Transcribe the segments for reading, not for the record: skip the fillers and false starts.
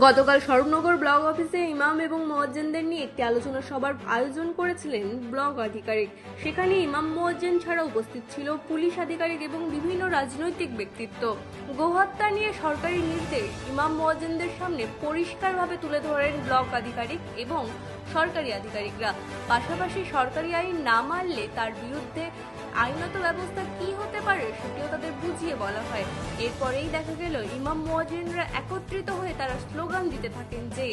গতকাল স্বরূপনগর ব্লক অফিসে ইমাম এবং মুয়াজ্জিনদের নিয়ে একটি আলোচনা সভার আয়োজন করেছিলেন ব্লক আধিকারিক। সেখানে ইমাম মুয়াজ্জিন ছাড়া উপস্থিত ছিল পুলিশ আধিকারিক এবং বিভিন্ন রাজনৈতিক ব্যক্তিত্ব। গোহত্যা নিয়ে সরকারি নির্দেশ ইমাম মুয়াজ্জিনদের সামনে পরিষ্কারভাবে তুলে ধরেন ব্লক আধিকারিক এবং সরকারি আধিকারিকরা। পাশাপাশি সরকারি আইন না মানলে তার বিরুদ্ধে আইনত ব্যবস্থা কি হতে পারে সেটিও তাদের বুঝিয়ে বলা হয়। এরপরেই দেখা গেল ইমাম মুয়াজ্জিনরা একত্রিত হয়ে তারা স্লোগান দিতে থাকেন যে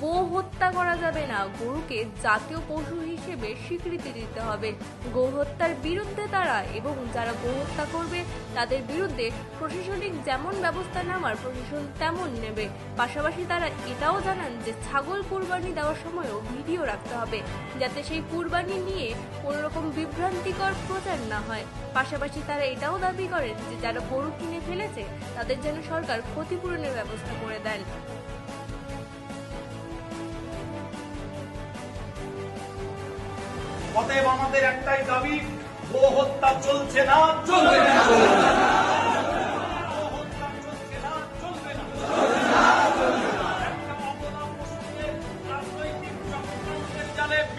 গো হত্যা করা যাবে না, গরুকে জাতীয় পশু হিসেবে স্বীকৃতি দিতে হবে। গো হত্যার বিরুদ্ধে তারা এবং যারা গো হত্যা করবে তাদের বিরুদ্ধে প্রশাসনিক যেমন ব্যবস্থা নেওয়ার প্রশাসন তেমন নেবে। পাশাপাশি তারা এটাও জানান যে ছাগল কুরবানি দেওয়ার সময়ও ভিডিও রাখতে হবে, যাতে সেই কুরবানি নিয়ে কোনো রকম বিভ্রান্তিকর প্রচার না হয়। পাশাপাশি তারা এটাও দাবি করেন যে যারা গরু কিনে ফেলেছে তাদের যেন সরকার ক্ষতিপূরণের ব্যবস্থা করে দেন। অতএব আমাদের একটাই দাবি, গো হত্যা চলছে না, চলবে না।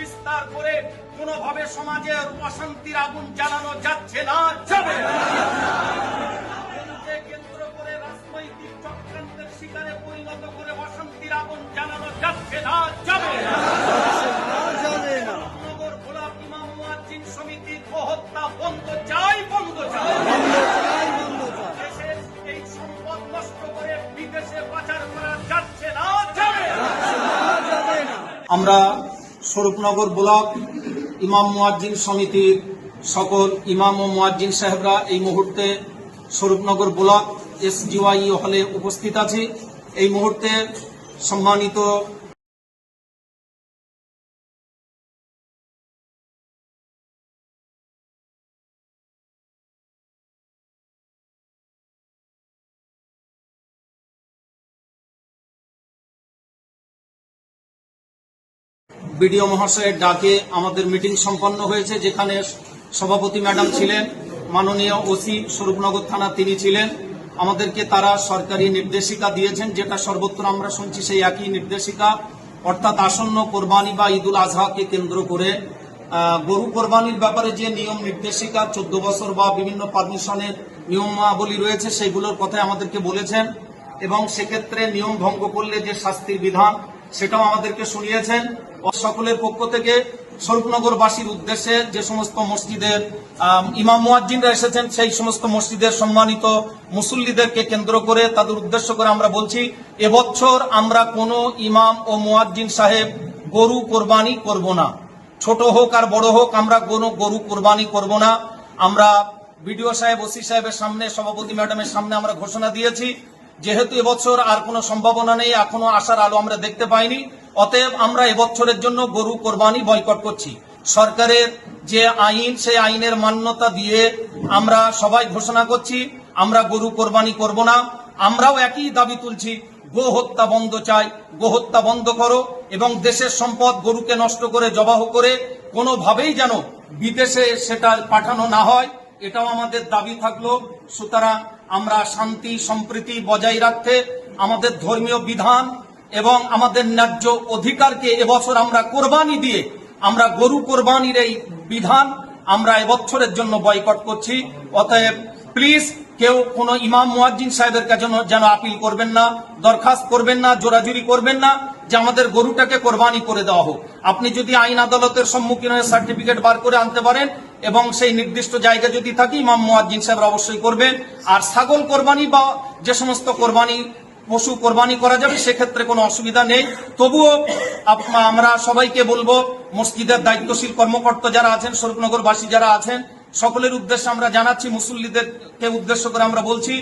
বিস্তার করে কোনোভাবে সমাজের অশান্তির আগুন জ্বালানো যাচ্ছে না, যাবে না। কেন্দ্র করে রাজনৈতিক চক্রান্তের শিকারে পরিণত করে অশান্তির আগুন জ্বালানো যাচ্ছে না, যাবে না। নগর গোলাপ ইমাম মুয়াজ্জিন সমিতির হত্যা বন্ধ চাই, বন্ধ চাই। দেশের এই সম্পদ নষ্ট করে বিদেশে পাচার করা যাচ্ছে না, যাবে না। আমরা স্বরূপনগর ব্লক ইমাম মুয়াজ্জিন সমিতির সকল ইমাম ও মুয়াজ্জিন সাহেবরা এই মুহূর্তে স্বরূপনগর ব্লক SGY হলে উপস্থিত আছি। এই মুহূর্তে সম্মানিত বিডিও মহাশয়ের ডাকে আমাদের মিটিং সম্পন্ন হয়েছে, যেখানে সভাপতি ম্যাডাম ছিলেন, মাননীয় ওসি স্বরূপনগর থানা তিনি ছিলেন। আমাদেরকে তারা সরকারি নির্দেশিকা দিয়েছেন, যেটা সর্বত্র আমরা শুনছি সেই একই নির্দেশিকা, অর্থাৎ আসন্ন কোরবানি বা ঈদুল আজহাকে কেন্দ্র করে গরু কোরবানির ব্যাপারে যে নিয়ম নির্দেশিকা 14 বছর বা বিভিন্ন পারমিশনের নিয়মাবলী রয়েছে সেগুলোর কথাই আমাদেরকে বলেছেন, এবং সেক্ষেত্রে নিয়ম ভঙ্গ করলে যে শাস্তির বিধান সেটাও আমাদেরকে শুনিয়েছেন। সকলের পক্ষ থেকে স্বরূপনগরবাসীর উদ্দেশ্যে যে সমস্ত মসজিদের ইমাম মুয়াজ্জিনরা এসেছেন সেই সমস্ত মসজিদের সম্মানিত মুসল্লিদেরকে কেন্দ্র করে তাদের উদ্দেশ্য করে আমরা বলছি, এবছর আমরা কোনো ইমাম ও মুয়াজ্জিন সাহেব গরু কোরবানি করব না। ছোট হোক আর বড় হোক, আমরা কোনো গরু কোরবানি করব না। আমরা বিডিও সাহেব, ওসি সাহেবের সামনে, সভাপতি ম্যাডামের সামনে আমরা ঘোষণা দিয়েছি, যেহেতু এবছর আর কোনো সম্ভাবনা নেই, এখনো আশার আলো আমরা দেখতে পাইনি, অতএব আমরা এবছরের জন্য গরু কোরবানি বয়কট করছি। সরকারের যে আইন সেই আইনের মান্যতা দিয়ে আমরা সবাই ঘোষণা করছি আমরা গরু কোরবানি করব না। আমরাও একই দাবি তুলছি, গো হত্যা বন্ধ চাই, গো হত্যা বন্ধ করো, এবং দেশের সম্পদ গরুকে নষ্ট করে জবাহ করে কোনোভাবেই যেন বিদেশে সেটা পাঠানো না হয়, এটাও আমাদের দাবি থাকলো। সুতরাং আমরা শান্তি সম্প্রীতি বজায় রাখতে আমাদের ধর্মীয় বিধান এবং আমাদের ন্যায্য অধিকারকে এবছর আমরা কোরবানি দিয়ে আমরা গরু কোরবানির এই বিধান আমরা এবছরের জন্য বয়কট করছি। অতএব প্লিজ কেউ কোনো ইমাম মুয়াজ্জিন সাহেবের কাছে যেন আপিল করবেন না, দরখাস্ত করবেন না, জোরাজুরি করবেন না যে আমাদের গরুটাকে কোরবানি করে দেওয়া হোক। আপনি যদি আইন আদালতের সম্মুখীন হয়ে সার্টিফিকেট বার করে আনতে পারেন এবং সেই নির্দিষ্ট জায়গা যদি থাকে, ইমাম মুয়াজ্জিন সাহেবরা অবশ্যই করবেন। আর ছাগল কোরবানি বা যে সমস্ত কোরবানি পশু কোরবানি করা যাবে সেক্ষেত্রে কোনো অসুবিধা নেই। তবুও আমরা সবাইকে বলবো, মসজিদের দায়িত্বশীল কর্মকর্তা যারা আছেন, স্বরূপনগরবাসী যারা আছেন, সকলের উদ্দেশ্যে আমরা জানাচ্ছি, মুসল্লিদেরকে উদ্দেশ্য করে আমরা বলছি,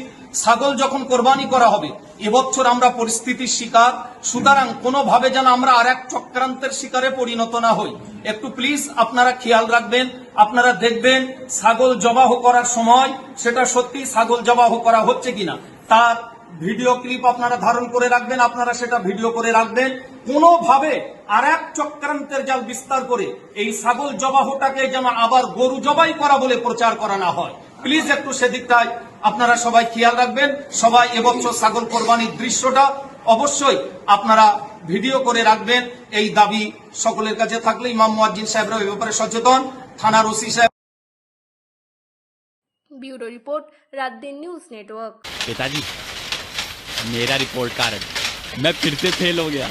ছাগল যখন কোরবানি করা হবে এবছর আমরা পরিস্থিতির শিকার, সুতরাং কোনোভাবে যেন আমরা আর এক চক্রান্তের শিকারে পরিণত না হই। একটু প্লিজ আপনারা খেয়াল রাখবেন, আপনারা দেখবেন ছাগল জবাহ করার সময় সেটা সত্যি ছাগল জবাহ করা হচ্ছে কিনা, তার ভিডিও ক্লিপ আপনারা ধারণ করে রাখবেন, আপনারা সেটা ভিডিও করে রাখবেন। কোনোভাবে আর এক চক্রান্তের জাল বিস্তার করে এই ছাগল জবাহটাকে যেন আবার গরু জবাই করা বলে প্রচার করা না হয়। প্লিজ একটু সেদিকটায় আপনারা সবাই খেয়াল রাখবেন। সবাই এবছর ছাগল কোরবানির দৃশ্যটা অবশ্যই আপনারা ভিডিও করে রাখবেন, এই দাবি সকলের কাছে থাকলে ইমাম মুয়াজ্জিন সাহেবরা এই ব্যাপারে সচেতন, থানার ওসি সাহেব। ब्यूरो रिपोर्ट रात दिन न्यूज नेटवर्क। पिताजी, मेरा रिपोर्ट कार्ड मैं फिर से फेल हो गया।